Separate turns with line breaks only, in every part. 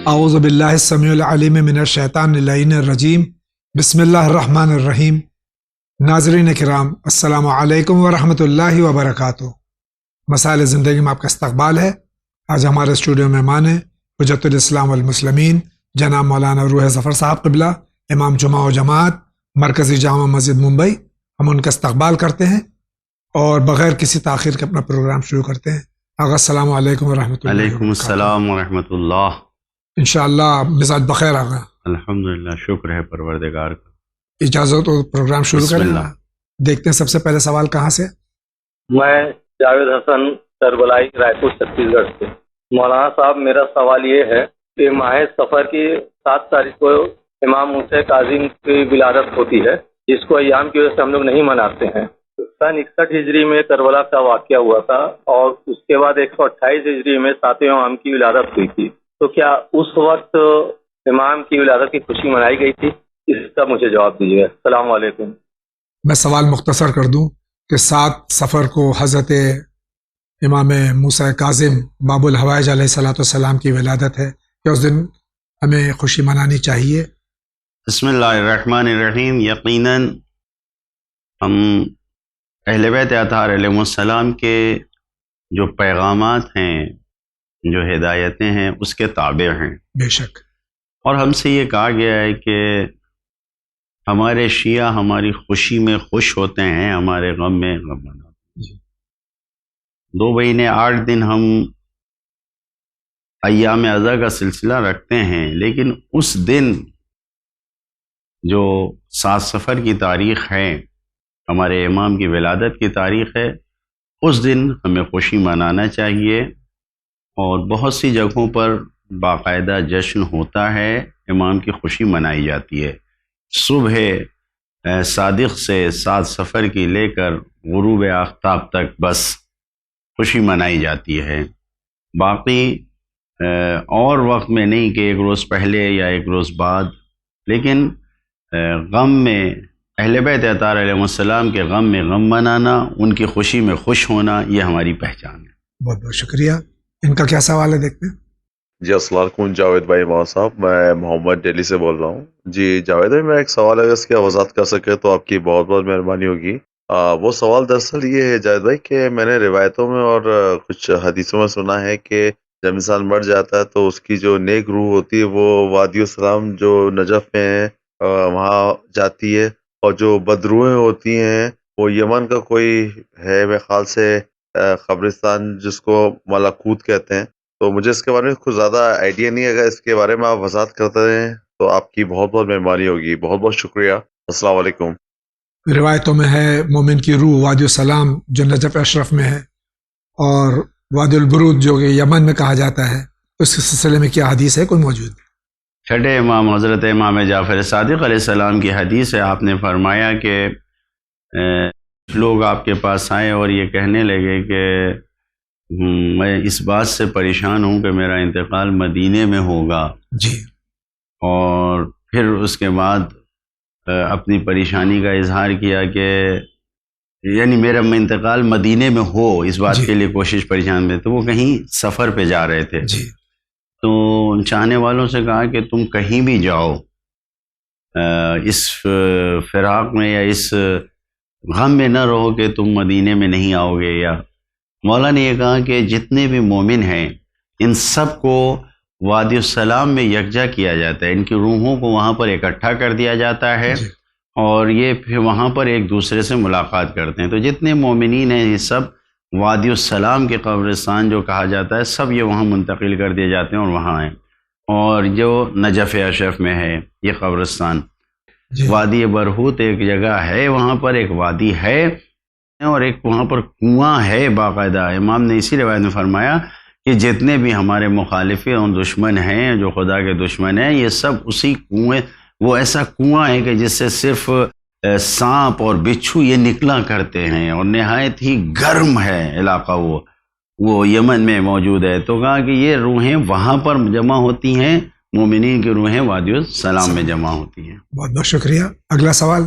اعوذ باللہ السمیع العلیم من الشیطان اللعین الرجیم بسم اللہ الرحمن الرحیم۔ ناظرین کرام، السلام علیکم ورحمۃ اللہ وبرکاتہ۔ مسائل زندگی میں آپ کا استقبال ہے۔ آج ہمارے اسٹوڈیو میں مہمان ہیں حجت الاسلام والمسلمین جناب مولانا روح ظفر صاحب قبلہ، امام جمعہ و جماعت مرکزی جامع مسجد ممبئی۔ ہم ان کا استقبال کرتے ہیں اور بغیر کسی تاخیر کے اپنا پروگرام شروع کرتے ہیں۔ آغا السلام علیکم ورحمۃ اللہ۔
علیکم السلام ورحمۃ اللہ۔
انشاءاللہ مزاج بخیر آگا۔
الحمدللہ، شکر ہے پروردگار کا۔
اجازت ہو پروگرام شروع
بسم
کریں؟
اللہ۔
دیکھتے ہیں سب سے پہلے سوال کہاں سے۔
میں جاوید حسن کربلائی رائے پور چھتیس گڑھ سے۔ مولانا صاحب، میرا سوال یہ ہے کہ ماہ سفر کی 7 تاریخ کو امام موسیٰ کاظم کی ولادت ہوتی ہے، جس کو ایام کی وجہ سے ہم لوگ نہیں مناتے ہیں۔ سن 61 ہجری میں کربلا کا واقعہ ہوا تھا اور اس کے بعد 128 ہجری میں 7ویں امام کی ولادت ہوئی تھی، تو کیا اس وقت امام کی ولادت کی خوشی منائی گئی تھی؟ اس کا مجھے جواب دیجیے۔ السلام علیکم۔
میں سوال مختصر کر دوں کہ 7 صفر کو حضرت امام موسیٰ کاظم باب الحوائج علیہ الصلوۃ والسلام کی ولادت ہے، کہ اس دن ہمیں خوشی منانی چاہیے؟
بسم اللہ الرحمن الرحیم۔ یقیناً ہم اہل بیت اطہار علیہ السلام کے جو پیغامات ہیں، جو ہدایتیں ہیں، اس کے تابع ہیں،
بے شک۔
اور ہم سے یہ کہا گیا ہے کہ ہمارے شیعہ ہماری خوشی میں خوش ہوتے ہیں، ہمارے غم میں غم مناتے ہیں۔ 2 مہینے 8 دن ہم ایام ازا کا سلسلہ رکھتے ہیں، لیکن اس دن جو 7 صفر کی تاریخ ہے، ہمارے امام کی ولادت کی تاریخ ہے، اس دن ہمیں خوشی منانا چاہیے۔ اور بہت سی جگہوں پر باقاعدہ جشن ہوتا ہے، امام کی خوشی منائی جاتی ہے۔ صبح صادق سے 7 صفر کی لے کر غروب آفتاب تک بس خوشی منائی جاتی ہے۔ باقی اور وقت میں نہیں کہ ایک روز پہلے یا ایک روز بعد، لیکن غم میں اہل بیت اطہار علیہ السلام کے غم میں غم منانا، ان کی خوشی میں خوش ہونا، یہ ہماری پہچان ہے۔
بہت بہت شکریہ۔ ان کا کیا سوال ہے، دیکھتے ہیں۔
جی السلام علیکم جاوید بھائی مولانا صاحب، میں محمد دہلی سے بول رہا ہوں۔ جی جاوید بھائی، میرا ایک سوال ہے، اس کی وضاحت کر سکے تو آپ کی بہت بہت مہربانی ہوگی۔ وہ سوال دراصل یہ ہے جاوید بھائی کہ میں نے روایتوں میں اور کچھ حدیثوں میں سنا ہے کہ جب انسان مر جاتا ہے تو اس کی جو نیک روح ہوتی ہے وہ وادی السلام جو نجف میں ہے وہاں جاتی ہے، اور جو بدروحیں ہوتی ہیں وہ یمن کا کوئی ہے میرے خیال سے قبرستان جس کو ملکوت کہتے ہیں۔ تو مجھے اس کے بارے میں کچھ زیادہ آئیڈیا نہیں ہے، اگر اس کے بارے میں آپ وضاحت کرتے ہیں تو آپ کی بہت بہت مہربانی ہوگی۔ بہت بہت شکریہ۔ السلام علیکم۔
روایتوں میں ہے مومن کی روح وادی السلام جو نجف اشرف میں ہے، اور وادی البرود جو کہ یمن میں کہا جاتا ہے، اس سلسلے میں کیا حدیث ہے کوئی موجود؟
چھٹے امام حضرت امام جعفر صادق علیہ السلام کی حدیث ہے۔ آپ نے فرمایا کہ لوگ آپ کے پاس آئے اور یہ کہنے لگے کہ میں اس بات سے پریشان ہوں کہ میرا انتقال مدینے میں ہوگا،
جی،
اور پھر اس کے بعد اپنی پریشانی کا اظہار کیا کہ یعنی میرا انتقال مدینے میں ہو، اس بات
جی
کے لیے کوشش پریشان میں، تو وہ کہیں سفر پہ جا رہے تھے۔
جی،
تو چاہنے والوں سے کہا کہ تم کہیں بھی جاؤ، اس فراق میں یا اس غم میں نہ رہو کہ تم مدینے میں نہیں آؤ گے۔ یا مولا نے یہ کہا کہ جتنے بھی مومن ہیں ان سب کو وادی السلام میں یکجا کیا جاتا ہے، ان کی روحوں کو وہاں پر اکٹھا کر دیا جاتا ہے،
جی،
اور یہ پھر وہاں پر ایک دوسرے سے ملاقات کرتے ہیں۔ تو جتنے مومنین ہیں یہ سب وادی السلام کے قبرستان جو کہا جاتا ہے، سب یہ وہاں منتقل کر دیے جاتے ہیں اور وہاں ہیں۔ اور جو نجف اشرف میں ہے یہ قبرستان،
جی،
وادی برہوت ایک جگہ ہے، وہاں پر ایک وادی ہے اور ایک وہاں پر کنواں ہے باقاعدہ۔ امام نے اسی روایت میں فرمایا کہ جتنے بھی ہمارے مخالفین اور دشمن ہیں، جو خدا کے دشمن ہیں، یہ سب اسی کنویں، وہ ایسا کنواں ہے کہ جس سے صرف سانپ اور بچھو یہ نکلا کرتے ہیں، اور نہایت ہی گرم ہے علاقہ، وہ یمن میں موجود ہے۔ تو کہا کہ یہ روحیں وہاں پر جمع ہوتی ہیں، مومنین کی روحیں وادی السلام میں جمع ہوتی ہیں۔
بہت بہت شکریہ۔ اگلا سوال۔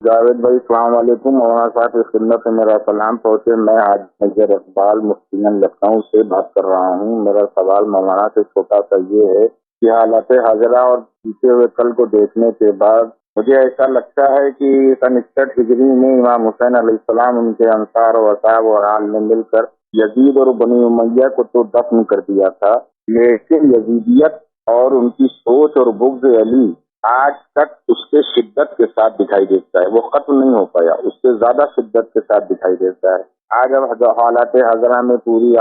جاوید بھائی السلام علیکم۔ مولانا صاحب کی خدمت میں میرا سلام پہنچے۔ میں آج نظر اقبال مفتین لکھنؤ سے بات کر رہا ہوں۔ میرا سوال مولانا سے چھوٹا سا یہ ہے کہ حالت حاضرہ اور پیچھے ہوئے کل کو دیکھنے کے بعد مجھے ایسا لگتا ہے کہ 61 ہجری میں امام حسین علیہ السلام ان کے انصار و اصحاب اور حال میں مل کر یزید اور بنی امیہ کو تو دفن کر دیا تھا، لیکن یزیدیت اور ان کی سوچ اور بغض علی آج تک اس کے شدت کے ساتھ دکھائی دیتا ہے. وہ ختم نہیں ہو پایا، اس سے زیادہ شدت کے ساتھ دکھائی دیتا ہے. آج اب حالات حاضرہ میں پوری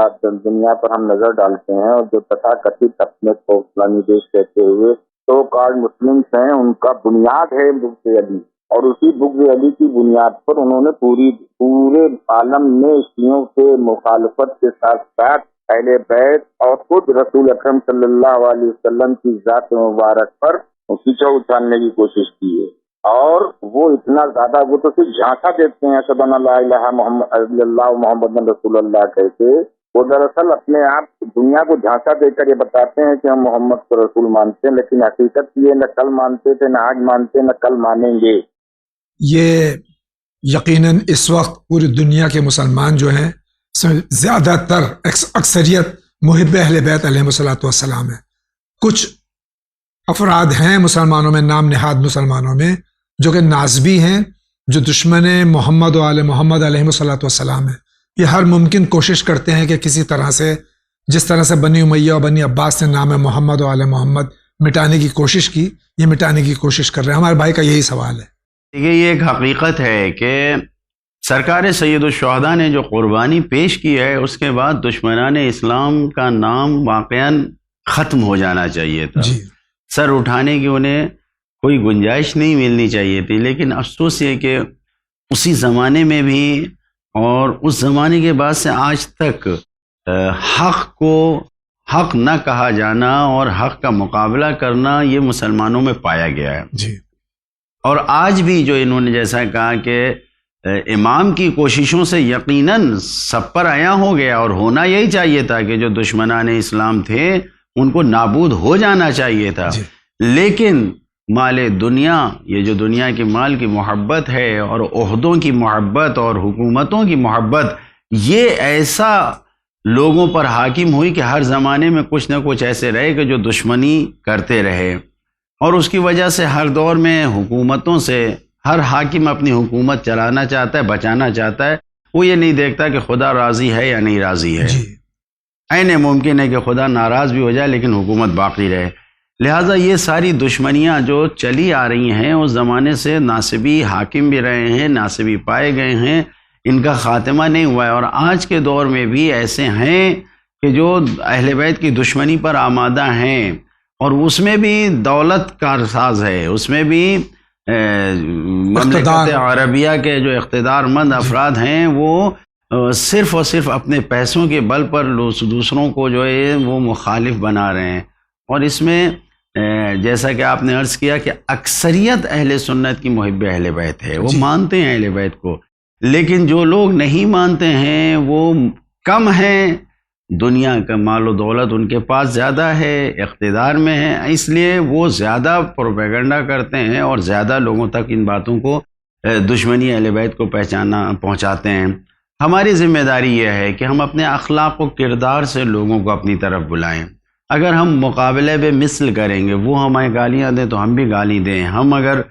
دنیا پر ہم نظر ڈالتے ہیں اور جو تتھا کتھت اپنے کو اسلامی دیش کہتے ہوئے تو کارڈ مسلمس ہیں، ان کا بنیاد ہے بغض علی، اور اسی بغض علی کی بنیاد پر انہوں نے پورے عالم میں شیعوں سے مخالفت کے ساتھ ساتھ اہل بیت اور خود رسول اکرم صلی اللہ علیہ وسلم کی ذات مبارک پر پیچھا اچھالنے کی کوشش کی ہے. اور وہ اتنا زیادہ، وہ تو صرف جھانسا دیتے ہیں اشہد ان لا الہ الا اللہ محمد رسول اللہ کہتے، وہ دراصل اپنے آپ دنیا کو جھانسا دے کر یہ بتاتے ہیں کہ ہم محمد کو رسول مانتے ہیں، لیکن حقیقت یہ نہ کل مانتے تھے، نہ آج مانتے، نہ کل مانیں گے.
یہ یقیناً اس وقت پوری دنیا کے مسلمان جو ہیں زیادہ تر اکثریت محب اہل بیت علیہ الصلوۃ والسلام ہیں. کچھ افراد ہیں مسلمانوں میں، نام نہاد مسلمانوں میں، جو کہ نازبی ہیں، جو دشمن محمد و آل محمد علیہ الصلوۃ والسلام ہیں. یہ ہر ممکن کوشش کرتے ہیں کہ کسی طرح سے، جس طرح سے بنی امیہ اور بنی عباس نے نام محمد و آل محمد مٹانے کی کوشش کی، یہ مٹانے کی کوشش کر رہے ہیں. ہمارے بھائی کا یہی سوال ہے.
دیکھیے، یہ ایک حقیقت ہے کہ سرکار سید الشہداء نے جو قربانی پیش کی ہے، اس کے بعد دشمنان اسلام کا نام واقعاً ختم ہو جانا چاہیے تھا.
جی
سر اٹھانے کی انہیں کوئی گنجائش نہیں ملنی چاہیے تھی. لیکن افسوس یہ کہ اسی زمانے میں بھی اور اس زمانے کے بعد سے آج تک حق کو حق نہ کہا جانا اور حق کا مقابلہ کرنا یہ مسلمانوں میں پایا گیا ہے.
جی
اور آج بھی جو انہوں نے جیسا کہا کہ امام کی کوششوں سے یقیناً سب پر عیاں ہو گیا، اور ہونا یہی چاہیے تھا کہ جو دشمنان اسلام تھے ان کو نابود ہو جانا چاہیے تھا.
جی.
لیکن مال دنیا، یہ جو دنیا کی مال کی محبت ہے اور عہدوں کی محبت اور حکومتوں کی محبت، یہ ایسا لوگوں پر حاکم ہوئی کہ ہر زمانے میں کچھ نہ کچھ ایسے رہے کہ جو دشمنی کرتے رہے. اور اس کی وجہ سے ہر دور میں حکومتوں سے ہر حاکم اپنی حکومت چلانا چاہتا ہے، بچانا چاہتا ہے. وہ یہ نہیں دیکھتا کہ خدا راضی ہے یا نہیں راضی ہے.
جی
عین ممکن ہے کہ خدا ناراض بھی ہو جائے لیکن حکومت باقی رہے. لہٰذا یہ ساری دشمنیاں جو چلی آ رہی ہیں اس زمانے سے ناصبی حاکم بھی رہے ہیں، ناصبی پائے گئے ہیں، ان کا خاتمہ نہیں ہوا ہے. اور آج کے دور میں بھی ایسے ہیں کہ جو اہل بیت کی دشمنی پر آمادہ ہیں، اور اس میں بھی دولت کارساز ہے، اس میں بھی مملکت عربیہ کے جو اقتدار مند افراد ہیں وہ صرف اور صرف اپنے پیسوں کے بل پر دوسروں کو جو ہے وہ مخالف بنا رہے ہیں. اور اس میں جیسا کہ آپ نے عرض کیا کہ اکثریت اہل سنت کی محب اہل بیت ہے، وہ مانتے ہیں اہل بیت کو. لیکن جو لوگ نہیں مانتے ہیں وہ کم ہیں. دنیا کا مال و دولت ان کے پاس زیادہ ہے، اقتدار میں ہے، اس لیے وہ زیادہ پروپیگنڈا کرتے ہیں اور زیادہ لوگوں تک ان باتوں کو، دشمنی اہل بیت کو پہنچاتے ہیں. ہماری ذمہ داری یہ ہے کہ ہم اپنے اخلاق و کردار سے لوگوں کو اپنی طرف بلائیں. اگر ہم مقابلے بے مثل کریں گے، وہ ہمیں گالیاں دیں تو ہم بھی گالی دیں. ہم اگر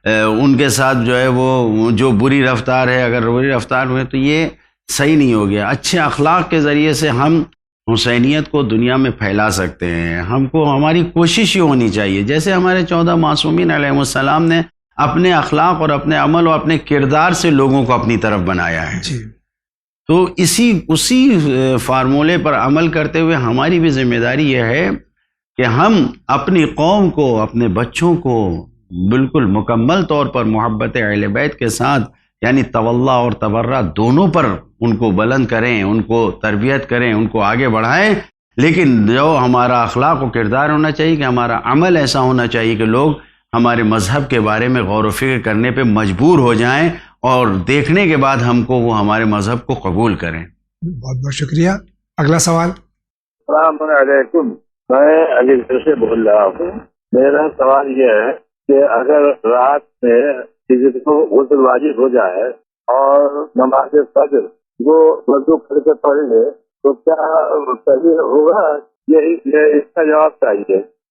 ان کے ساتھ جو ہے وہ جو بری رفتار ہے، اگر بری رفتار ہوئے تو یہ صحیح نہیں ہو گیا. اچھے اخلاق کے ذریعے سے ہم حسینیت کو دنیا میں پھیلا سکتے ہیں. ہماری کوشش یہ ہونی چاہیے جیسے ہمارے 14 معصومین علیہ السلام نے اپنے اخلاق اور اپنے عمل اور اپنے کردار سے لوگوں کو اپنی طرف بنایا ہے. تو اسی فارمولے پر عمل کرتے ہوئے ہماری بھی ذمہ داری یہ ہے کہ ہم اپنی قوم کو، اپنے بچوں کو بالکل مکمل طور پر محبت اہل بیت کے ساتھ، یعنی تولا اور تبرہ دونوں پر ان کو بلند کریں، ان کو تربیت کریں، ان کو آگے بڑھائیں. لیکن جو ہمارا اخلاق و کردار ہونا چاہیے کہ ہمارا عمل ایسا ہونا چاہیے کہ لوگ ہمارے مذہب کے بارے میں غور و فکر کرنے پہ مجبور ہو جائیں اور دیکھنے کے بعد ہم کو وہ ہمارے مذہب کو قبول کریں.
بہت بہت شکریہ. اگلا سوال.
السلام علیکم، میں علی گڑھ سے بول رہا ہوں. میرا سوال یہ ہے کہ اگر رات میں کسی کو غسل واجب ہو جائے اور نماز فجر وہ وضو کر کے پڑھ لے تو کیا صحیح ہوگا؟ یہ اس کا جواب چاہیے.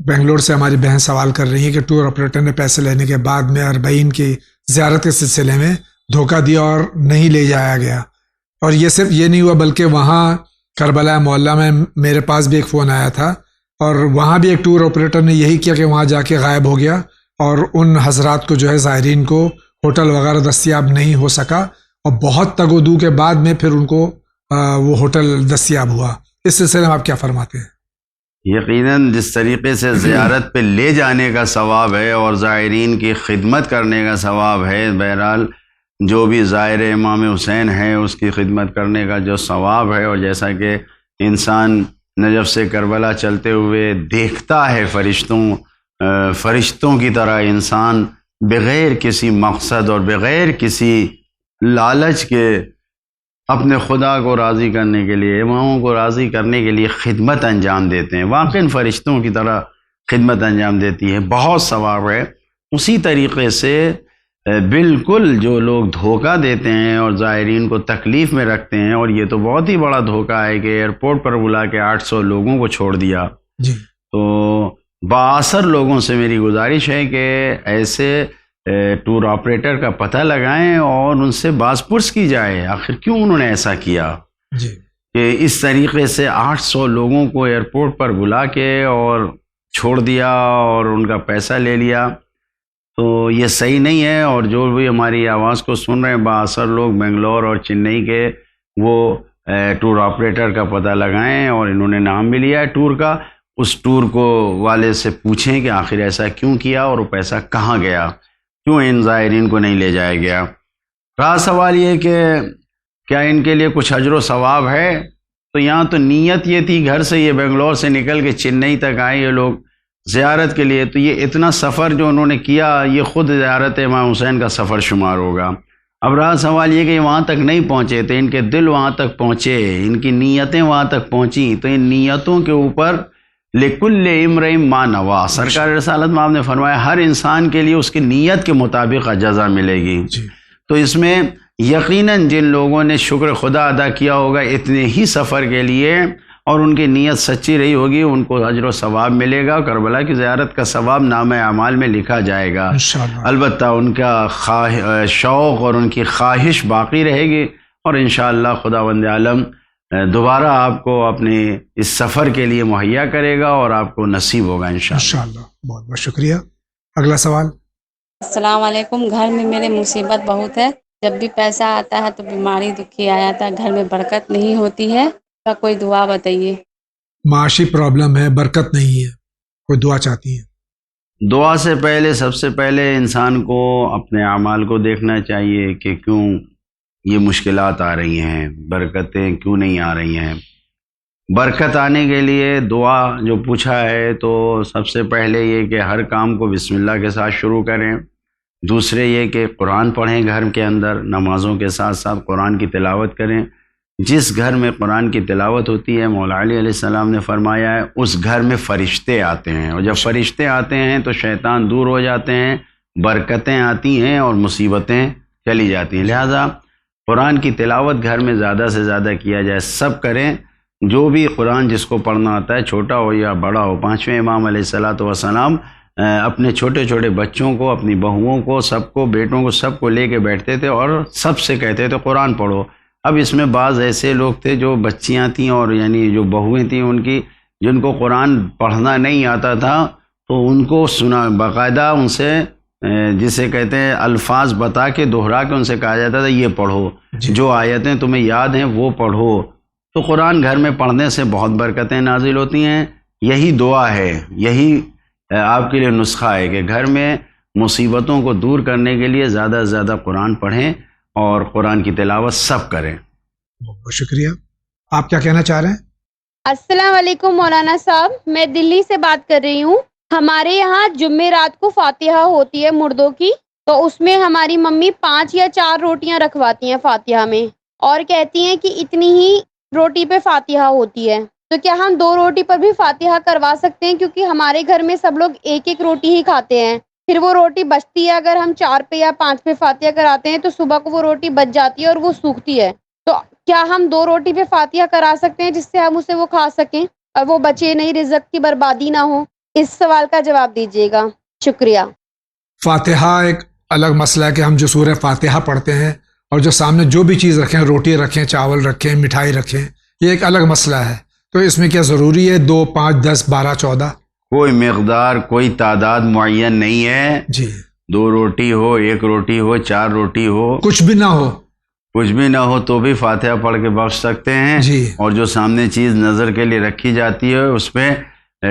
بنگلور سے ہماری بہن سوال کر رہی ہے کہ ٹور آپریٹر نے پیسے لینے کے بعد میں اربعین کی زیارت کے سلسلے میں دھوکہ دیا اور نہیں لے جایا گیا. اور یہ صرف یہ نہیں ہوا بلکہ وہاں کربلا معلیٰ میں میرے پاس بھی ایک فون آیا تھا اور وہاں بھی ایک ٹور آپریٹر نے یہی کیا کہ وہاں جا کے غائب ہو گیا اور ان حضرات کو جو ہے زائرین کو ہوٹل وغیرہ دستیاب نہیں ہو سکا اور بہت تگ و دو کے بعد میں پھر ان کو وہ ہوٹل دستیاب ہوا. اس سلسلے میں آپ کیا فرماتے ہیں؟
یقیناً جس طریقے سے زیارت پہ لے جانے کا ثواب ہے اور زائرین کی خدمت کرنے کا ثواب ہے، بہرحال جو بھی زائر امام حسین ہے اس کی خدمت کرنے کا جو ثواب ہے، اور جیسا کہ انسان نجف سے کربلا چلتے ہوئے دیکھتا ہے فرشتوں کی طرح انسان بغیر کسی مقصد اور بغیر کسی لالچ کے اپنے خدا کو راضی کرنے کے لیے، اماموں کو راضی کرنے کے لیے خدمت انجام دیتے ہیں، واقعاً فرشتوں کی طرح خدمت انجام دیتی ہے، بہت ثواب ہے. اسی طریقے سے بالکل جو لوگ دھوکہ دیتے ہیں اور زائرین کو تکلیف میں رکھتے ہیں، اور یہ تو بہت ہی بڑا دھوکہ ہے کہ ایئرپورٹ پر بلا کے 800 لوگوں کو چھوڑ دیا.
جی
تو بااثر لوگوں سے میری گزارش ہے کہ ایسے ٹور آپریٹر کا پتہ لگائیں اور ان سے باز پرس کی جائے آخر کیوں انہوں نے ایسا کیا
جی
کہ اس طریقے سے 800 لوگوں کو ایئرپورٹ پر بلا کے اور چھوڑ دیا اور ان کا پیسہ لے لیا. تو یہ صحیح نہیں ہے. اور جو بھی ہماری آواز کو سن رہے ہیں بااثر لوگ بنگلور اور چنئی کے، وہ ٹور آپریٹر کا پتہ لگائیں اور انہوں نے نام بھی لیا ہے ٹور کا، اس ٹور کو والے سے پوچھیں کہ آخر ایسا کیوں کیا اور وہ پیسہ کہاں گیا، کیوں ان زائرین کو نہیں لے جایا گیا. رہا سوال یہ کہ کیا ان کے لیے کچھ اجر و ثواب ہے، تو یہاں تو نیت یہ تھی، گھر سے یہ بنگلور سے نکل کے چنئی تک آئے یہ لوگ زیارت کے لیے، تو یہ اتنا سفر جو انہوں نے کیا یہ خود زیارت امام حسین کا سفر شمار ہوگا. اب رہا سوال یہ کہ وہاں تک نہیں پہنچے تو ان کے دل وہاں تک پہنچے، ان کی نیتیں وہاں تک پہنچیں، تو ان نیتوں کے اوپر لکل امرئ ما نوا، سرکار رسالت میں آپ نے فرمایا ہر انسان کے لیے اس کی نیت کے مطابق جزا ملے گی. تو اس میں یقیناً جن لوگوں نے شکر خدا ادا کیا ہوگا اتنے ہی سفر کے لیے اور ان کی نیت سچی رہی ہوگی، ان کو اجر و ثواب ملے گا. کربلا کی زیارت کا ثواب نامہ اعمال میں لکھا جائے گا. البتہ ان کا شوق اور ان کی خواہش باقی رہے گی، اور انشاءاللہ خداوند عالم دوبارہ آپ کو اپنے اس سفر کے لیے مہیا کرے گا اور آپ کو نصیب ہوگا انشاءاللہ.
بہت بہت شکریہ. اگلا سوال.
السلام علیکم. گھر میں میرے مصیبت بہت ہے، جب بھی پیسہ آتا ہے تو بیماری دکھی آ جاتا ہے، گھر میں برکت نہیں ہوتی ہے، کا کوئی دعا بتائیے.
معاشی پرابلم ہے، برکت نہیں ہے، کوئی دعا چاہتی ہے؟
دعا سے پہلے سب سے پہلے انسان کو اپنے اعمال کو دیکھنا چاہیے کہ کیوں یہ مشکلات آ رہی ہیں، برکتیں کیوں نہیں آ رہی ہیں. برکت آنے کے لیے دعا جو پوچھا ہے تو سب سے پہلے یہ کہ ہر کام کو بسم اللہ کے ساتھ شروع کریں. دوسرے یہ کہ قرآن پڑھیں، گھر کے اندر نمازوں کے ساتھ ساتھ قرآن کی تلاوت کریں. جس گھر میں قرآن کی تلاوت ہوتی ہے، مولا علی علیہ السلام نے فرمایا ہے اس گھر میں فرشتے آتے ہیں، اور جب فرشتے آتے ہیں تو شیطان دور ہو جاتے ہیں، برکتیں آتی ہیں اور مصیبتیں چلی جاتی ہیں. لہذا قرآن کی تلاوت گھر میں زیادہ سے زیادہ کیا جائے، سب کریں. جو بھی قرآن جس کو پڑھنا آتا ہے، چھوٹا ہو یا بڑا ہو. 5ویں امام علیہ الصلوۃ والسلام اپنے چھوٹے چھوٹے بچوں کو، اپنی بہوؤں کو، سب کو، بیٹوں کو، سب کو لے کے بیٹھتے تھے اور سب سے کہتے تھے قرآن پڑھو. اب اس میں بعض ایسے لوگ تھے جو بچیاں تھیں اور یعنی جو بہویں تھیں ان کی، جن کو قرآن پڑھنا نہیں آتا تھا، تو ان کو سنا باقاعدہ ان سے جسے کہتے ہیں الفاظ بتا کے دہرا کے ان سے کہا جاتا تھا یہ پڑھو، جو آیتیں تمہیں یاد ہیں وہ پڑھو. تو قرآن گھر میں پڑھنے سے بہت برکتیں نازل ہوتی ہیں. یہی دعا ہے، یہی آپ کے لیے نسخہ ہے کہ گھر میں مصیبتوں کو دور کرنے کے لیے زیادہ سے زیادہ قرآن پڑھیں اور قرآن کی تلاوت سب کریں.
بہت شکریہ. آپ کیا کہنا چاہ رہے ہیں؟
السلام علیکم مولانا صاحب، میں دلی سے بات کر رہی ہوں. ہمارے یہاں جمعرات کو فاتحہ ہوتی ہے مردوں کی، تو اس میں ہماری ممی 5 یا 4 روٹیاں رکھواتی ہیں فاتحہ میں، اور کہتی ہیں کہ اتنی ہی روٹی پہ فاتحہ ہوتی ہے. تو کیا ہم 2 روٹی پر بھی فاتحہ کروا سکتے ہیں؟ کیونکہ ہمارے گھر میں سب لوگ 1 روٹی ہی کھاتے ہیں، پھر وہ روٹی بچتی ہے. اگر ہم 4 پہ یا 5 پہ فاتحہ کراتے ہیں تو صبح کو وہ روٹی بچ جاتی ہے اور وہ سوکھتی ہے. تو کیا ہم 2 روٹی پہ فاتحہ کرا سکتے ہیں جس سے ہم اسے وہ کھا سکیں اور وہ بچے نہیں، رزق کی بربادی نہ ہو؟ اس سوال کا جواب دیجیے گا. شکریہ.
فاتحہ ایک الگ مسئلہ ہے کہ ہم جو سورہ فاتحہ پڑھتے ہیں اور جو سامنے جو بھی چیز رکھیں، روٹی رکھیں، چاول رکھیں، مٹھائی رکھیں، یہ ایک الگ مسئلہ ہے. تو اس میں کیا ضروری ہے 2 5 10 12 14؟
کوئی مقدار، کوئی تعداد معین نہیں ہے.
جی.
2 روٹی ہو، 1 روٹی ہو، 4 روٹی ہو،
کچھ بھی نہ ہو،
کچھ بھی نہ ہو تو بھی فاتحہ پڑھ کے بخش سکتے ہیں.
جی.
اور جو سامنے چیز نظر کے لیے رکھی جاتی ہے اس میں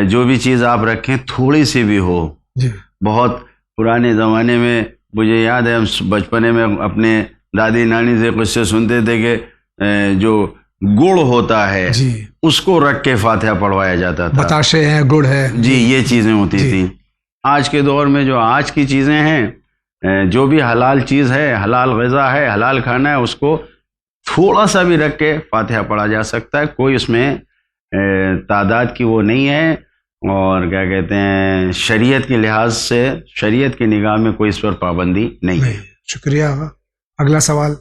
جو بھی چیز آپ رکھیں تھوڑی سی بھی ہو.
جی.
بہت پرانے زمانے میں مجھے یاد ہے، ہم بچپنے میں اپنے دادی نانی سے قصے سنتے تھے کہ جو گڑ ہوتا ہے
جی،
اس کو رکھ کے فاتحہ پڑھوایا جاتا تھا.
بتاشے ہیں، گڑ ہے،
جی، یہ چیزیں ہوتی
جی.
تھیں. آج کے دور میں جو آج کی چیزیں ہیں، جو بھی حلال چیز ہے، حلال غذا ہے، حلال کھانا ہے، اس کو تھوڑا سا بھی رکھ کے فاتحہ پڑھا جا سکتا ہے. کوئی اس میں تعداد کی وہ نہیں ہے. اور کیا کہتے ہیں، شریعت کے لحاظ سے، شریعت کی نگاہ میں کوئی اس پر پابندی نہیں ہے.
شکریہ. اگلا سوال.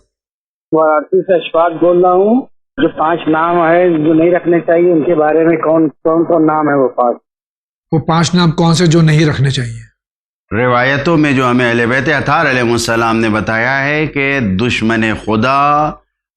وارسی سے اشفاق بول رہا ہوں. جو 5 نام ہے جو نہیں رکھنے چاہیے، ان کے بارے میں کون نام ہے؟ وہ 5
نام کون سے جو نہیں رکھنے چاہیے؟
روایتوں میں جو ہمیں اہل بیت اطہار علیہ السلام نے بتایا ہے کہ دشمن خدا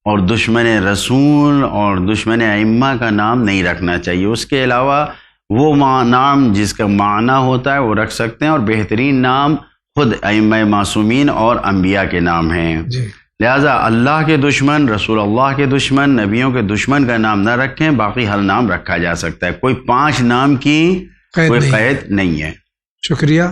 اور دشمن رسول اور دشمن ائمہ کا نام نہیں رکھنا چاہیے. اس کے علاوہ وہ نام جس کا معنی ہوتا ہے وہ رکھ سکتے ہیں، اور بہترین نام خود ائمہ معصومین اور انبیاء کے نام ہیں.
جی.
لہٰذا اللہ کے دشمن، رسول اللہ کے دشمن، نبیوں کے دشمن کا نام نہ رکھیں، باقی ہر نام رکھا جا سکتا ہے. کوئی 5 نام کی کوئی قید نہیں ہے.
شکریہ.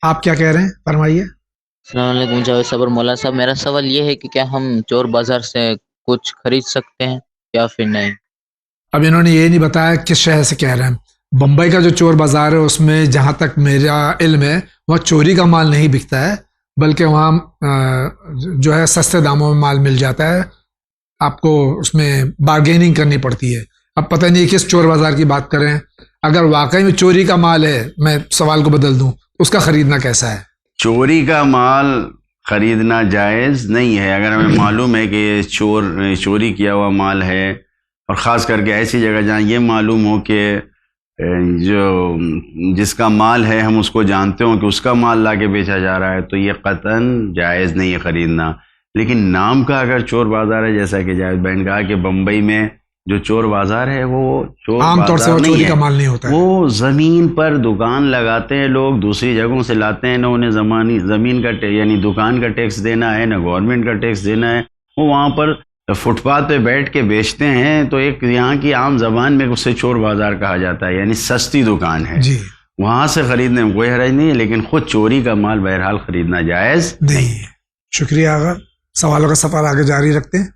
آپ کیا کہہ رہے ہیں، فرمائیے.
السلام علیکم جاوید صاحب اور مولانا صاحب. میرا سوال یہ ہے کہ کیا ہم چور بازار سے کچھ خرید سکتے ہیں یا پھر نہیں؟
اب انہوں نے یہ نہیں بتایا کس شہر سے کہہ رہے ہیں. بمبئی کا جو چور بازار ہے اس میں جہاں تک میرا علم ہے وہاں چوری کا مال نہیں بکتا ہے، بلکہ وہاں جو ہے سستے داموں میں مال مل جاتا ہے. آپ کو اس میں بارگیننگ کرنی پڑتی ہے. اب پتہ نہیں کس چور بازار کی بات کریں. اگر واقعی میں چوری کا مال ہے، میں سوال کو بدل دوں، اس کا خریدنا کیسا ہے؟
چوری کا مال خریدنا جائز نہیں ہے. اگر ہمیں معلوم ہے کہ یہ چوری کیا ہوا مال ہے، اور خاص کر کے ایسی جگہ جہاں یہ معلوم ہو کہ جس کا مال ہے ہم اس کو جانتے ہوں کہ اس کا مال لا کے بیچا جا رہا ہے، تو یہ قطعاً جائز نہیں ہے خریدنا. لیکن نام کا اگر چور بازار ہے، جیسا کہ جاوید بھائی نے کہا کہ بمبئی میں جو چور بازار ہے وہ چور
عام طور سے وہ چوری کا مال نہیں ہوتا ہے.
وہ زمین پر دکان لگاتے ہیں لوگ، دوسری جگہوں سے لاتے ہیں. نہ انہیں زمین کا یعنی دکان کا ٹیکس دینا ہے، نہ گورنمنٹ کا ٹیکس دینا ہے. وہ وہاں پر فٹ پاتھ پہ بیٹھ کے بیچتے ہیں. تو ایک یہاں کی عام زبان میں اسے چور بازار کہا جاتا ہے، یعنی سستی دکان ہے.
جی.
وہاں سے خریدنے میں کوئی حرج نہیں ہے، لیکن خود چوری کا مال بہرحال خریدنا جائز نہیں ہے.
شکریہ آغا. سوالوں کا سفر آگے جاری رکھتے ہیں.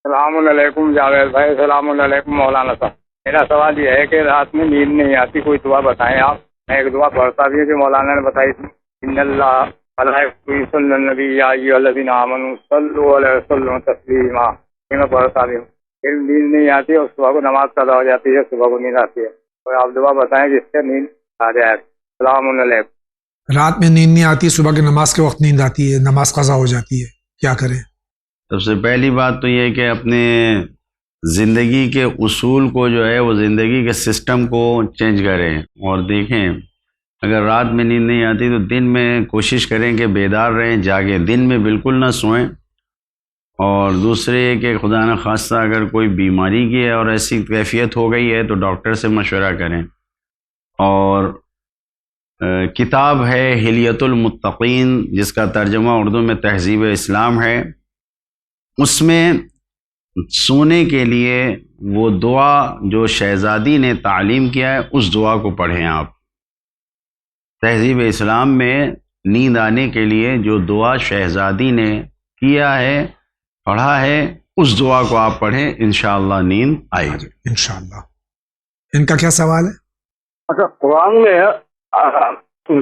السلام علیکم جاوید بھائی. السلام علیکم مولانا صاحب. میرا سوال یہ ہے کہ رات میں نیند نہیں آتی، کوئی دعا بتائیں آپ. میں ایک دعا پڑھتا بھی ہے جو مولانا نے بتائی تھی، ان اللہ ملائکۃہ صلی النبی یا ایھا الذین آمنوا صلوا علیہ وسلم تسلیما. یہ میں پڑھتا بھی ہوں. پھر نیند نہیں آتی اور صبح کو نماز قضا ہو جاتی ہے، صبح کو نیند آتی ہے. تو آپ دعا بتائیں جس سے نیند آ جائے. السلام علیکم.
رات میں نیند نہیں آتی، صبح کی نماز کے وقت نیند آتی ہے، نماز قضا ہو جاتی ہے، کیا کریں؟
سب سے پہلی بات تو یہ کہ اپنے زندگی کے اصول کو جو ہے وہ زندگی کے سسٹم کو چینج کریں. اور دیکھیں اگر رات میں نیند نہیں آتی تو دن میں کوشش کریں کہ بیدار رہیں، جاگیں. دن میں بالکل نہ سوئیں. اور دوسرے کہ خدا نہ خواستہ اگر کوئی بیماری کی ہے اور ایسی کیفیت ہو گئی ہے تو ڈاکٹر سے مشورہ کریں. اور کتاب ہے حلیۃ المتقین، جس کا ترجمہ اردو میں تہذیب اسلام ہے. اس میں سونے کے لیے وہ دعا جو شہزادی نے تعلیم کیا ہے اس دعا کو پڑھیں آپ. تہذیب اسلام میں نیند آنے کے لیے جو دعا شہزادی نے کیا ہے، پڑھا ہے، اس دعا کو آپ پڑھیں، انشاءاللہ نیند آئے گی.
انشاءاللہ. ان کا کیا سوال ہے؟
اچھا، قرآن میں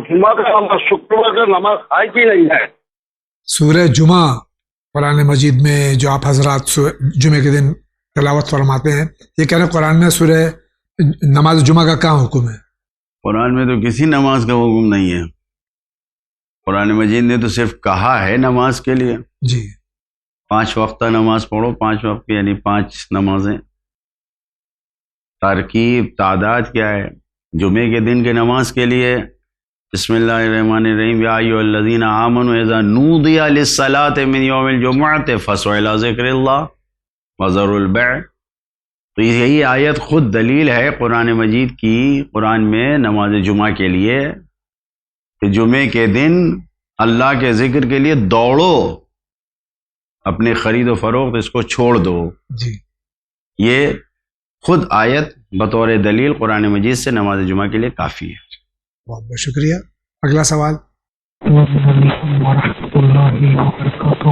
جمعہ کا شکر کا نماز ہے کہ نہیں ہے؟
سورہ جمعہ قرآن مجید میں جو آپ حضرات جمعے کے دن تلاوت فرماتے ہیں، یہ کہہ رہے ہیں قرآن میں سورہ نماز جمعہ کا کہاں حکم ہے؟
قرآن میں تو کسی نماز کا حکم نہیں ہے. قرآن مجید نے تو صرف کہا ہے نماز کے لیے.
جی.
5 وقتہ نماز پڑھو. 5 وقت یعنی 5 نمازیں. ترکیب تعداد کیا ہے؟ جمعے کے دن کی نماز کے لیے بسم اللہ الرحمن الرحیم یا ایھا الذین آمنوا اذا نودی للصلاۃ من یوم الجمعۃ فاسعوا الی ذکر اللہ وذروا البیع. تو یہی آیت خود دلیل ہے قرآن مجید کی، قرآن میں نماز جمعہ کے لیے کہ جمعے کے دن اللہ کے ذکر کے لیے دوڑو، اپنے خرید و فروخت اس کو چھوڑ دو.
جی
یہ خود آیت بطور دلیل قرآن مجید سے نماز جمعہ کے لیے کافی ہے.
بہت بہت شکریہ. اگلا سوال.
السلام علیکم ورحمۃ اللہ وبرکاتہ.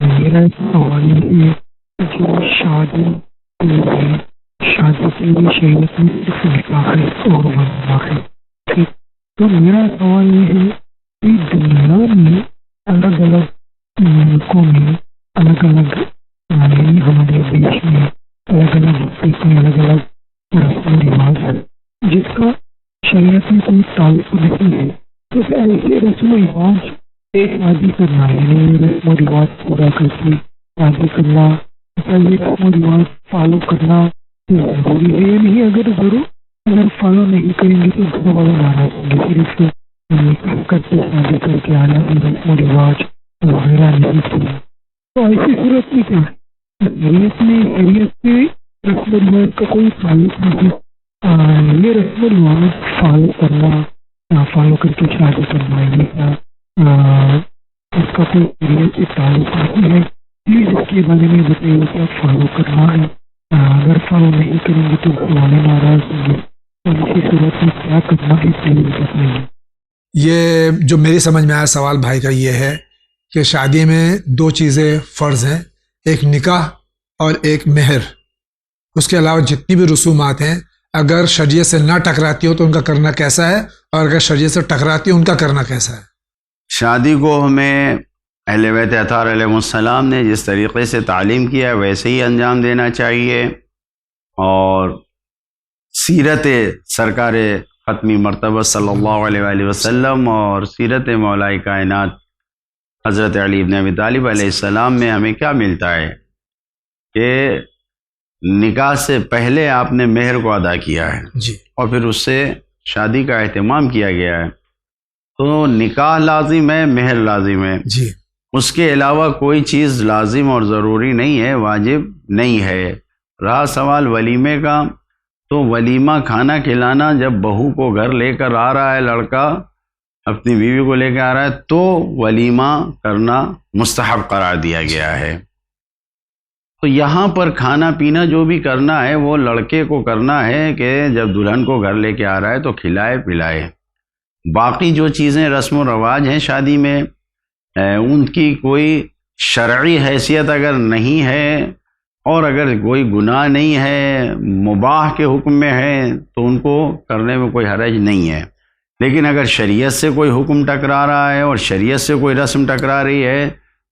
میرا سوال یہ ہے جو شادی کے لیے شریعت میں صرف نکاح ہے اور ولیمہ ہے، ٹھیک؟ تو میرا سوال یہ ہے کہ دنیا میں الگ الگ ملکوں میں الگ الگ یعنی ہمارے دیش میں الگ الگ ملک میں الگ الگ رسم و رواج ہے جس کا شریعت میں کوئی تعلق نہیں ہے. تو ایسے رسم و رواج ایک شادی کرنا ہے، یعنی رسم و رواج پورا کر کے شادی کرنا، یہ رسم و رواج فالو کرنا ضروری ہے یا نہیں؟ اگر ضرور اگر فالو نہیں کریں گے تو گھر والے ناراض ہوں گے. صرف کر کے شادی کر کے آنا رسم و رواج وغیرہ نہیں کیا. تو ایسی صورت میں کیا ہے؟ شریعت سے رسم و رواج کا کوئی تعلق نہیں. یہ رسم و رواج فالو کرنا، فالو کر کے شادی کرنا ہے، اس کا کوئی شریعت سے تعلق نہیں ہے. پلیز اس کے بارے میں بتائیے کہ فالو کرنا ہے، اگر فالو نہیں کریں گے تو والے ناراض ہوں گے. تو اسی صورت میں کیا کرنا ہے پلیز بتائیے.
یہ جو میری سمجھ میں آیا سوال بھائی کا یہ ہے کہ شادی میں دو چیزیں فرض ہیں، ایک نکاح اور ایک مہر. اس کے علاوہ جتنی بھی رسومات ہیں اگر شریعت سے نہ ٹکراتی ہو تو ان کا کرنا کیسا ہے، اور اگر شریعت سے ٹکراتی ہو ان کا کرنا کیسا ہے؟
شادی کو ہمیں اہل بیت اطہار علیہ السلام نے جس طریقے سے تعلیم کیا ہے ویسے ہی انجام دینا چاہیے، اور سیرت سرکار ختمی مرتبہ صلی اللہ علیہ وآلہ وسلم اور سیرت مولا کائنات حضرت علی بن ابی طالب علیہ السلام میں ہمیں کیا ملتا ہے کہ نکاح سے پہلے آپ نے مہر کو ادا کیا ہے
جی،
اور پھر اس سے شادی کا اہتمام کیا گیا ہے. تو نکاح لازم ہے، مہر لازم ہے
جی.
اس کے علاوہ کوئی چیز لازم اور ضروری نہیں ہے، واجب نہیں ہے. رہا سوال ولیمے کا، تو ولیمہ کھانا کھلانا جب بہو کو گھر لے کر آ رہا ہے لڑکا، اپنی بیوی کو لے کے آ رہا ہے تو ولیمہ کرنا مستحب قرار دیا گیا ہے. تو یہاں پر کھانا پینا جو بھی کرنا ہے وہ لڑکے کو کرنا ہے کہ جب دلہن کو گھر لے کے آ رہا ہے تو کھلائے پلائے. باقی جو چیزیں رسم و رواج ہیں شادی میں ان کی کوئی شرعی حیثیت اگر نہیں ہے اور اگر کوئی گناہ نہیں ہے، مباح کے حکم میں ہے، تو ان کو کرنے میں کوئی حرج نہیں ہے. لیکن اگر شریعت سے کوئی حکم ٹکرا رہا ہے اور شریعت سے کوئی رسم ٹکرا رہی ہے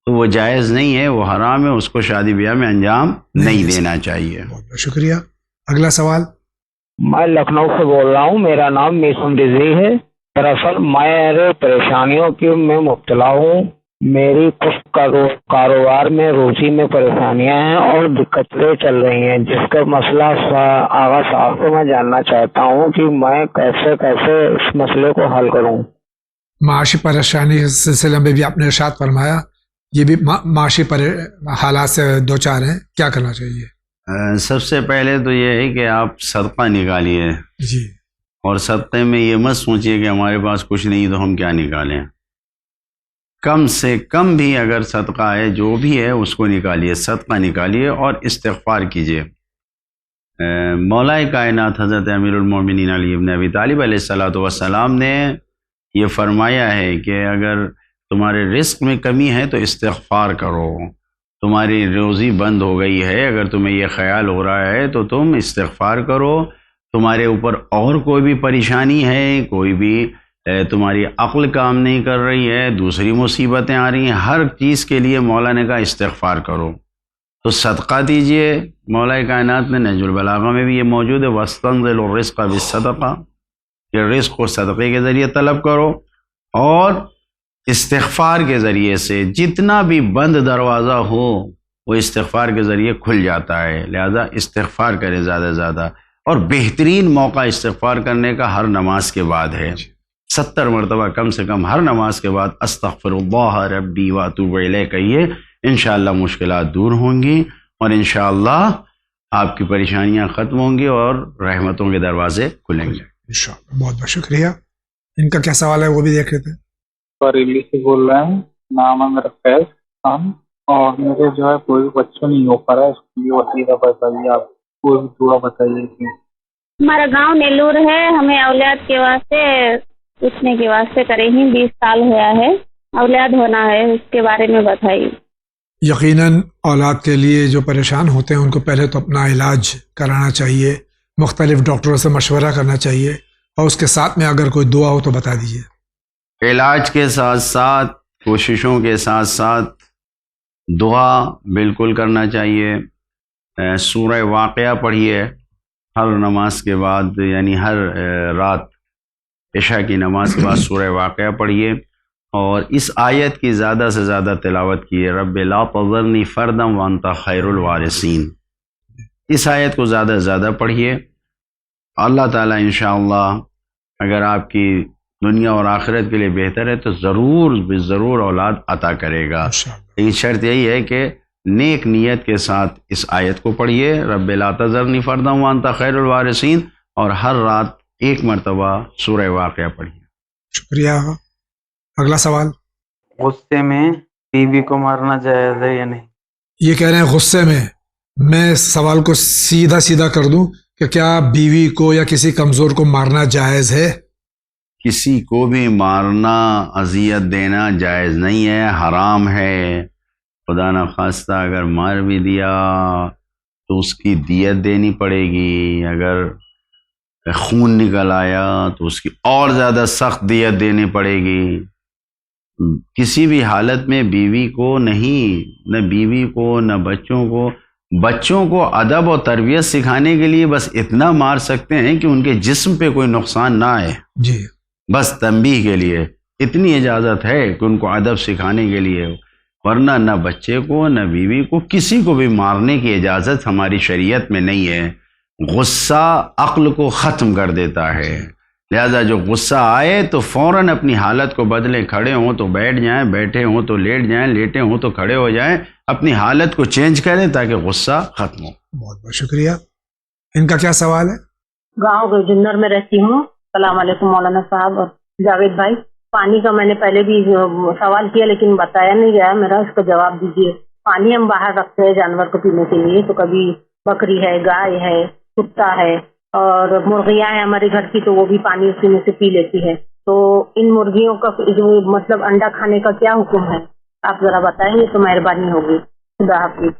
تو وہ جائز نہیں ہے، وہ حرام ہے، اس کو شادی بیاہ میں انجام نہیں دینا چاہیے.
بہت بہت شکریہ. اگلا سوال.
میں لکھنؤ سے بول رہا ہوں، میرا نام میسم رضوی ہے. دراصل میں پریشانیوں کی میں مبتلا ہوں. میری کچھ کاروبار میں روزی میں پریشانیاں ہیں اور دقتیں چل رہی ہیں، جس کا مسئلہ آغا صاحب سے میں جاننا چاہتا ہوں کہ میں کیسے اس مسئلے کو حل کروں.
معاشی پریشانی کے سلسلے میں بھی آپ نے ارشاد فرمایا، یہ بھی معاشی حالات سے دو چار ہیں، کیا کرنا چاہیے؟
سب سے پہلے تو یہ ہے کہ آپ صدقہ نکالیے
جی،
اور صدقے میں یہ مت سوچیے کہ ہمارے پاس کچھ نہیں تو ہم کیا نکالیں. کم سے کم بھی اگر صدقہ ہے جو بھی ہے اس کو نکالیے، صدقہ نکالیے اور استغفار کیجیے. مولا کائنات حضرت امیر المومنین علی بن ابی طالب علیہ السلام نے یہ فرمایا ہے کہ اگر تمہارے رزق میں کمی ہے تو استغفار کرو. تمہاری روزی بند ہو گئی ہے، اگر تمہیں یہ خیال ہو رہا ہے تو تم استغفار کرو. تمہارے اوپر اور کوئی بھی پریشانی ہے، کوئی بھی تمہاری عقل کام نہیں کر رہی ہے، دوسری مصیبتیں آ رہی ہیں، ہر چیز کے لیے مولا نے کہا استغفار کرو. تو صدقہ دیجئے. مولا کائنات نے نہج البلاغہ میں بھی یہ موجود ہے، وَاسْتَنزِلُ الرِّزْقَ بِالصَّدَقَةِ، کہ رزق کو صدقے کے ذریعے طلب کرو اور استغفار کے ذریعے سے. جتنا بھی بند دروازہ ہو وہ استغفار کے ذریعے کھل جاتا ہے، لہذا استغفار کرے زیادہ سے زیادہ. اور بہترین موقع استغفار کرنے کا ہر نماز کے بعد ہے. 70 مرتبہ کم سے کم ہر نماز کے بعد استغفر اللہ ربی واتوب الیہ کہیے. انشاءاللہ مشکلات دور ہوں گی اور انشاءاللہ آپ کی پریشانیاں ختم ہوں گی اور رحمتوں کے دروازے کھلیں گے
انشاءاللہ. بہت بہت شکریہ. ان کا کیا سوال ہے وہ بھی دیکھ لیتے ہیں.
بریلی سے بول رہے ہیں. نام ہے میرا فیض خان اور میرے جو ہے کوئی بچہ نہیں ہو پا رہا ہے. اس کے لیے وسیلہ بتائیے آپ, کوئی دعا بتائیے.
ہمارا گاؤں نیلور ہے. ہمیں اولاد کے واسطے پوچھنے کے واسطے کرے ہی 20 سال ہوا ہے. اولاد ہونا ہے, اس کے بارے میں بتائیے.
یقیناً اولاد کے لیے جو پریشان ہوتے ہیں ان کو پہلے تو اپنا علاج کرانا چاہیے, مختلف ڈاکٹروں سے مشورہ کرنا چاہیے, اور اس کے ساتھ میں اگر کوئی دعا ہو تو بتا دیجیے.
علاج کے ساتھ ساتھ, کوششوں کے ساتھ ساتھ دعا بالکل کرنا چاہیے. سورہ واقعہ پڑھیے ہر نماز کے بعد, یعنی ہر رات عشاء کی نماز کے بعد سورہ واقعہ پڑھیے, اور اس آیت کی زیادہ سے زیادہ تلاوت کیے. رب لا تذرنی فردا وانت خیر الوارثین. اس آیت کو زیادہ سے زیادہ پڑھیے. اللہ تعالیٰ انشاءاللہ اگر آپ کی دنیا اور آخرت کے لیے بہتر ہے تو ضرور اولاد عطا کرے گا. لیکن شرط یہی ہے کہ نیک نیت کے ساتھ اس آیت کو پڑھیے, رب لا تذرنی فردا وانت خیر الوارثین, اور ہر رات 1 مرتبہ سورہ واقعہ پڑھیے.
شکریہ. اگلا سوال.
غصے میں بیوی کو مارنا جائز ہے یا نہیں؟
یہ کہہ رہے ہیں غصے میں سوال کو سیدھا کر دوں کہ کیا بیوی کو یا کسی کمزور کو مارنا جائز ہے؟
کسی کو بھی مارنا, اذیت دینا جائز نہیں ہے, حرام ہے. خدا نخواستہ اگر مار بھی دیا تو اس کی دیت دینی پڑے گی. اگر خون نکل آیا تو اس کی اور زیادہ سخت دیت دینی پڑے گی. کسی بھی حالت میں بیوی کو نہیں, نہ بیوی کو نہ بچوں کو ادب اور تربیت سکھانے کے لیے بس اتنا مار سکتے ہیں کہ ان کے جسم پہ کوئی نقصان نہ آئے.
جی,
بس تنبیہ کے لیے اتنی اجازت ہے کہ ان کو ادب سکھانے کے لیے, ورنہ نہ بچے کو نہ بیوی کو کسی کو بھی مارنے کی اجازت ہماری شریعت میں نہیں ہے. غصہ عقل کو ختم کر دیتا ہے. لہذا جو غصہ آئے تو فوراً اپنی حالت کو بدلیں. کھڑے ہوں تو بیٹھ جائیں, بیٹھے ہوں تو لیٹ جائیں, لیٹے ہوں تو کھڑے ہو جائیں. اپنی حالت کو چینج کریں تاکہ غصہ ختم ہو.
بہت بہت شکریہ. ان کا کیا سوال ہے؟
گاؤں گجنر میں رہتی ہوں. السلام علیکم مولانا صاحب اور جاوید بھائی. پانی کا میں نے پہلے بھی سوال کیا لیکن بتایا نہیں گیا میرا, اس کا جواب دیجیے. پانی ہم باہر رکھتے ہیں جانور کو پینے کے لیے, تو کبھی بکری ہے, گائے ہے, کتا ہے اور مرغیاں ہیں ہمارے گھر کی, تو وہ بھی پانی اسی میں سے پی لیتی ہے. تو ان مرغیوں کا جو مطلب انڈا کھانے کا کیا حکم ہے, آپ ذرا بتائیں گے تو مہربانی ہوگی. خدا حافظ.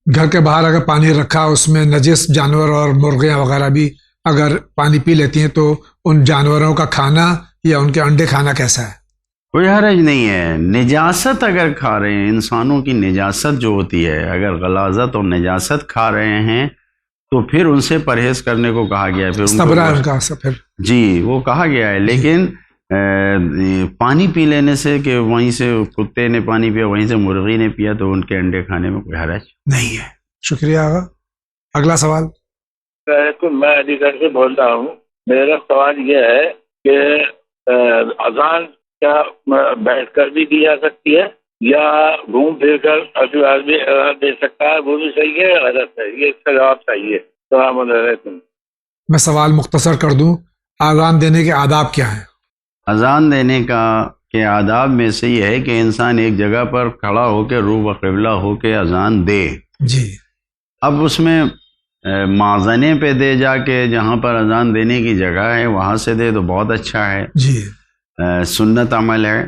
گھر کے باہر اگر پانی رکھا اس میں نجس جانور اور مرغیاں وغیرہ بھی اگر پانی پی لیتی ہیں تو ان جانوروں کا کھانا یا ان کے انڈے کھانا کیسا ہے؟
کوئی حرج نہیں ہے. نجاست اگر کھا رہے ہیں, انسانوں کی نجاست جو ہوتی ہے, اگر غلاظت اور نجاست کھا رہے ہیں تو پھر ان سے پرہیز کرنے کو کہا گیا ہے. پھر جی وہ کہا گیا ہے. لیکن پانی پی لینے سے کہ وہیں سے کتے نے پانی پیا, وہیں سے مرغی نے پیا, تو ان کے انڈے کھانے میں کوئی حرج
نہیں ہے. شکریہ آغا. اگلا سوال.
میں علی گڑھ سے بول رہا ہوں. میرا سوال یہ ہے کہ اذان کیا بیٹھ کر بھی دی جا سکتی ہے یا گھوم پھر کر آدمی دے سکتا ہے, وہ بھی صحیح ہے غلط ہے؟ یہ اس کا جواب چاہیے. السلام علیکم.
میں سوال مختصر کر دوں. اذان دینے کے آداب کیا ہیں؟
اذان دینے کے آداب میں سے یہ ہے کہ انسان ایک جگہ پر کھڑا ہو کے رو و قبلہ ہو کے اذان دے.
جی.
اب اس میں معذنے پہ دے, جا کے جہاں پر اذان دینے کی جگہ ہے وہاں سے دے تو بہت اچھا ہے.
جی.
سنت عمل ہے.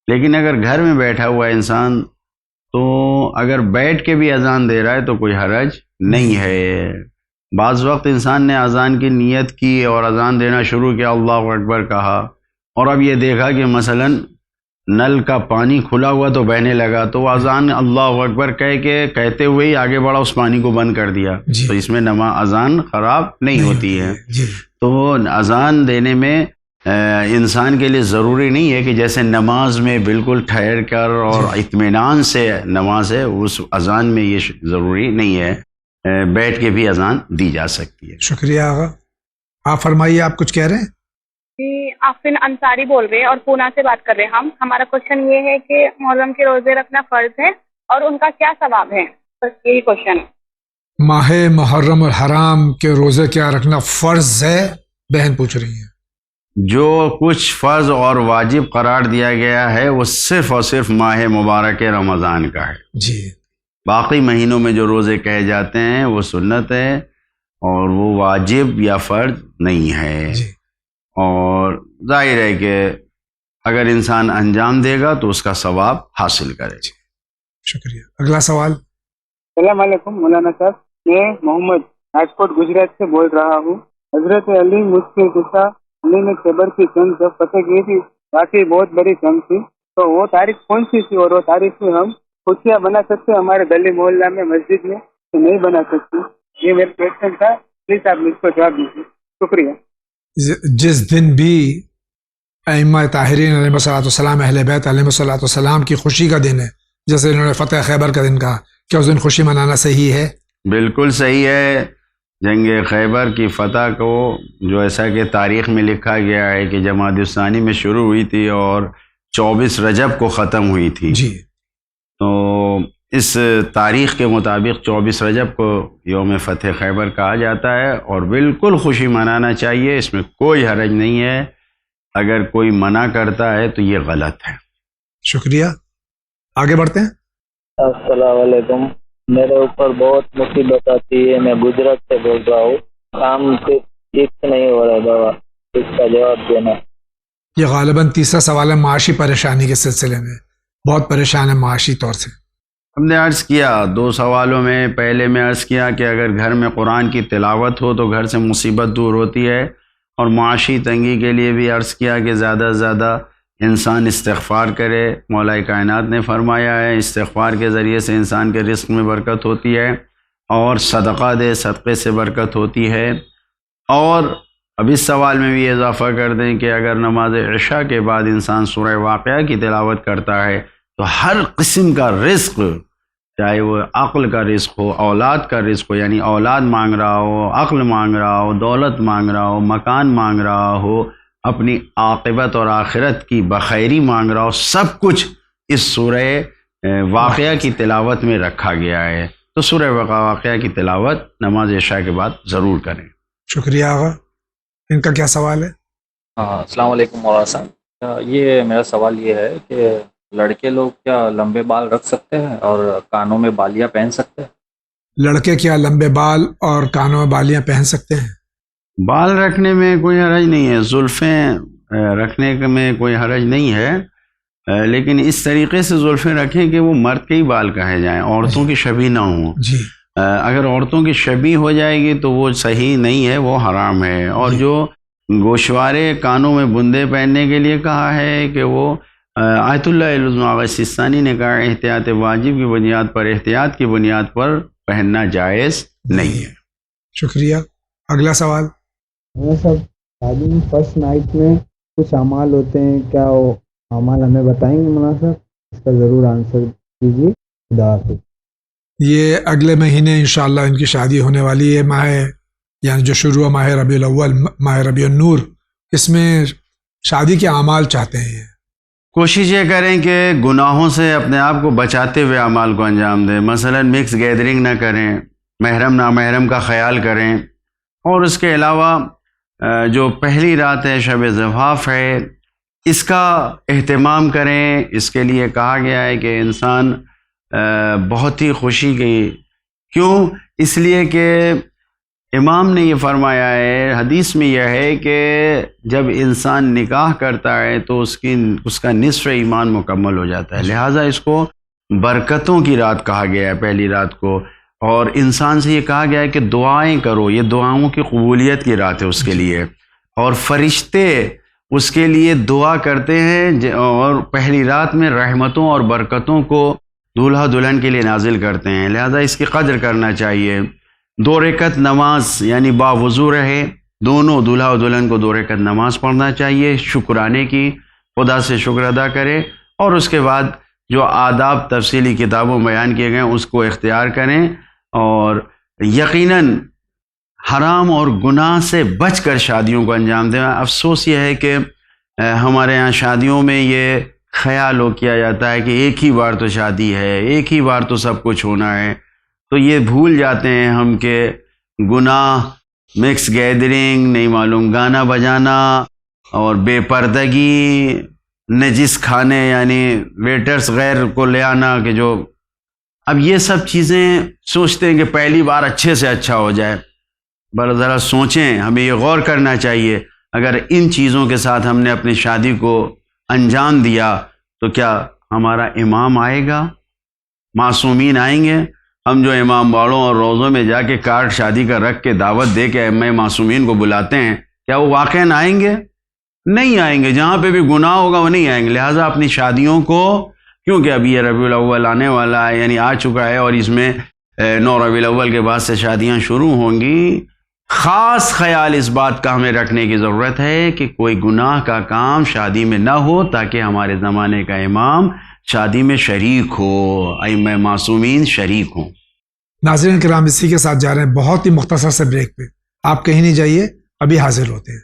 لیکن اگر گھر میں بیٹھا ہوا انسان تو اگر بیٹھ کے بھی اذان دے رہا ہے تو کوئی حرج نہیں ہے. بعض وقت انسان نے اذان کی نیت کی اور اذان دینا شروع کیا, اللہ اکبر کہا, اور اب یہ دیکھا کہ مثلا نل کا پانی کھلا ہوا تو بہنے لگا, تو اذان اللہ اکبر کہتے ہوئے ہی آگے بڑھا, اس پانی کو بند کر دیا. تو اس میں اذان خراب نہیں ہوتی ہے. تو اذان دینے میں انسان کے لیے ضروری نہیں ہے کہ جیسے نماز میں بالکل ٹھہر کر اور اطمینان سے نماز ہے, اس اذان میں یہ ضروری نہیں ہے. بیٹھ کے بھی اذان دی جا سکتی ہے۔
شکریہ آغا، آپ فرمائیے، آپ کچھ کہہ رہے ہیں؟
جی، آفرین انصاری بول رہے ہیں اور پونا سے بات کر رہے ہیں ہم۔ ہمارا کوشچن یہ ہے کہ محرم کے روزے رکھنا فرض ہے اور ان کا کیا ثواب ہے، بس یہی کوشچن ہے۔
ماہ محرم الحرام کے روزے کیا رکھنا فرض ہے؟ بہن پوچھ رہی ہیں۔
جو کچھ فرض اور واجب قرار دیا گیا ہے وہ صرف اور صرف ماہ مبارک رمضان کا ہے۔
جی،
باقی مہینوں میں جو روزے کہے جاتے ہیں وہ سنت ہے اور وہ واجب یا فرض نہیں ہے۔
جی،
اور ظاہر ہے کہ اگر انسان انجام دے گا تو اس کا ثواب حاصل کرے۔
شکریہ۔ اگلا سوال۔
السلام علیکم مولانا صاحب، میں محمد راجکوٹ گجرات سے بول رہا ہوں۔ حضرت علی مجھ کے پتا علی نے خیبر کی جنگ جب فتح کی تھی، واقعی بہت بڑی جنگ تھی، تو وہ تاریخ کون سی تھی اور وہ تاریخ میں ہم خوشیاں بنا سکتے ہمارے گلی محلہ میں مسجد میں تو نہیں بنا سکتے؟ یہ میرا کوشچن تھا، پلیز آپ اس کو جواب دیجیے، شکریہ۔
جس دن بھی ائمہ طاہرین علیہ الصلوۃ والسلام، اہل بیت علیہ الصلوۃ والسلام کی خوشی کا دن ہے، جیسے انہوں نے فتح خیبر کا دن کہا، کیا اس دن خوشی منانا صحیح ہے؟
بالکل صحیح ہے۔ جنگ خیبر کی فتح کو جو ایسا کہ تاریخ میں لکھا گیا ہے کہ جمادی الثانی میں شروع ہوئی تھی اور 24 رجب کو ختم ہوئی تھی،
جی،
تو اس تاریخ کے مطابق 24 رجب کو یوم فتح خیبر کہا جاتا ہے اور بالکل خوشی منانا چاہیے، اس میں کوئی حرج نہیں ہے۔ اگر کوئی منع کرتا ہے تو یہ غلط ہے۔
شکریہ، آگے بڑھتے ہیں۔
السلام علیکم، میرے اوپر بہت مصیبت آتی ہے، میں گجرات سے بول رہا ہوں، کام ٹھیک سے نہیں ہو رہا بابا، اس کا جواب دینا۔
یہ غالباً تیسرا سوال ہے معاشی پریشانی کے سلسلے میں، بہت پریشان ہے معاشی طور سے۔
ہم نے عرض کیا 2 سوالوں میں، پہلے میں عرض کیا کہ اگر گھر میں قرآن کی تلاوت ہو تو گھر سے مصیبت دور ہوتی ہے، اور معاشی تنگی کے لیے بھی عرض کیا کہ زیادہ سے زیادہ انسان استغفار کرے۔ مولا کائنات نے فرمایا ہے استغفار کے ذریعے سے انسان کے رزق میں برکت ہوتی ہے، اور صدقہ دے، صدقے سے برکت ہوتی ہے۔ اور اب اس سوال میں بھی اضافہ کر دیں کہ اگر نماز عشاء کے بعد انسان سورہ واقعہ کی تلاوت کرتا ہے تو ہر قسم کا رزق، چاہے وہ عقل کا رزق ہو، اولاد کا رزق ہو، یعنی اولاد مانگ رہا ہو، عقل مانگ رہا ہو، دولت مانگ رہا ہو، مکان مانگ رہا ہو، اپنی عاقبت اور آخرت کی بخیری مانگ رہا ہو، سب کچھ اس سورہ واقعہ کی تلاوت میں رکھا گیا ہے۔ تو سورہ واقعہ کی تلاوت نماز عشاء کے بعد ضرور کریں۔
شکریہ آغا، ان کا کیا سوال ہے؟
السلام علیکم مولانا صاحب، یہ میرا سوال یہ ہے کہ لڑکے لوگ کیا لمبے بال رکھ سکتے ہیں اور کانوں میں بالیاں پہن سکتے ہیں؟
لڑکے کیا لمبے بال اور کانوں میں بالیاں پہن سکتے ہیں؟
بال رکھنے میں کوئی حرج نہیں ہے، زلفیں رکھنے میں کوئی حرج نہیں ہے، لیکن اس طریقے سے زلفیں رکھیں کہ وہ مرد کے ہی بال کہے جائیں، عورتوں کی شبیہ نہ ہوں۔
جی،
اگر عورتوں کی شبیہ ہو جائے گی تو وہ صحیح نہیں ہے، وہ حرام ہے۔ اور جو گوشوارے کانوں میں بندے پہننے کے لیے کہا ہے کہ وہ آیت اللہ العظمیٰ سستانی نے کہا احتیاط واجب کی بنیاد پر، احتیاط کی بنیاد پر پہننا جائز نہیں ہے۔
شکریہ، اگلا سوال۔
سب شادی میں فرسٹ نائٹ میں کچھ اعمال ہوتے ہیں، کیا وہ اعمال ہمیں بتائیں گے مولانا صاحب؟ اس کا ضرور آنسر کیجیے، خدا حافظ۔
یہ اگلے مہینے انشاءاللہ ان کی شادی ہونے والی ہے، ماہ یعنی جو شروع ہے ماہ ربیع الاول، ماہ ربیع النور، اس میں شادی کے اعمال چاہتے ہیں۔
کوشش یہ کریں کہ گناہوں سے اپنے آپ کو بچاتے ہوئے اعمال کو انجام دیں، مثلا مکس گیدرنگ نہ کریں، محرم نامحرم کا خیال کریں، اور اس کے علاوہ جو پہلی رات ہے شب زفاف ہے، اس کا اہتمام کریں۔ اس کے لیے کہا گیا ہے کہ انسان بہت ہی خوشی کی، کیوں؟ اس لیے کہ امام نے یہ فرمایا ہے، حدیث میں یہ ہے کہ جب انسان نکاح کرتا ہے تو اس کا نصف ایمان مکمل ہو جاتا ہے، لہٰذا اس کو برکتوں کی رات کہا گیا ہے پہلی رات کو، اور انسان سے یہ کہا گیا ہے کہ دعائیں کرو، یہ دعاؤں کی قبولیت کی رات ہے اس کے لیے، اور فرشتے اس کے لیے دعا کرتے ہیں، اور پہلی رات میں رحمتوں اور برکتوں کو دولہا دلہن کے لیے نازل کرتے ہیں، لہذا اس کی قدر کرنا چاہیے۔ 2 رکعت نماز یعنی باوضو رہے، دونوں دولہا و دلہن کو 2 رکعت نماز پڑھنا چاہیے، شکرانے کی، خدا سے شکر ادا کرے، اور اس کے بعد جو آداب تفصیلی کتابوں میں بیان کیے گئے ہیں اس کو اختیار کریں، اور یقیناً حرام اور گناہ سے بچ کر شادیوں کو انجام دیں. افسوس یہ ہے کہ ہمارے ہاں شادیوں میں یہ خیال ہو کیا جاتا ہے کہ ایک ہی بار تو شادی ہے، ایک ہی بار تو سب کچھ ہونا ہے، تو یہ بھول جاتے ہیں ہم کہ گناہ، مکس گیدرنگ، نہیں معلوم گانا بجانا اور بے پردگی، نجس کھانے یعنی ویٹرز غیر کو لے آنا، کہ جو اب یہ سب چیزیں سوچتے ہیں کہ پہلی بار اچھے سے اچھا ہو جائے. بڑا ذرا سوچیں، ہمیں یہ غور کرنا چاہیے اگر ان چیزوں کے ساتھ ہم نے اپنی شادی کو انجام دیا تو کیا ہمارا امام آئے گا؟ معصومین آئیں گے؟ ہم جو امام باڑوں اور روزوں میں جا کے کارڈ شادی کا رکھ کے دعوت دے کے ائمہ معصومین کو بلاتے ہیں، کیا وہ واقعاً آئیں گے؟ نہیں آئیں گے. جہاں پہ بھی گناہ ہوگا وہ نہیں آئیں گے. لہٰذا اپنی شادیوں کو، کیونکہ ابھی یہ ربیع الاول آنے والا ہے، یعنی آ چکا ہے، اور اس میں 9 ربیع الاول کے بعد سے شادیاں شروع ہوں گی، خاص خیال اس بات کا ہمیں رکھنے کی ضرورت ہے کہ کوئی گناہ کا کام شادی میں نہ ہو، تاکہ ہمارے زمانے کا امام شادی میں شریک ہو، ائمہ معصومین شریک ہوں.
ناظرین کرام، اسی کے ساتھ جا رہے ہیں بہت ہی مختصر سے بریک پہ. آپ کہیں نہیں جائیے، ابھی حاضر ہوتے ہیں.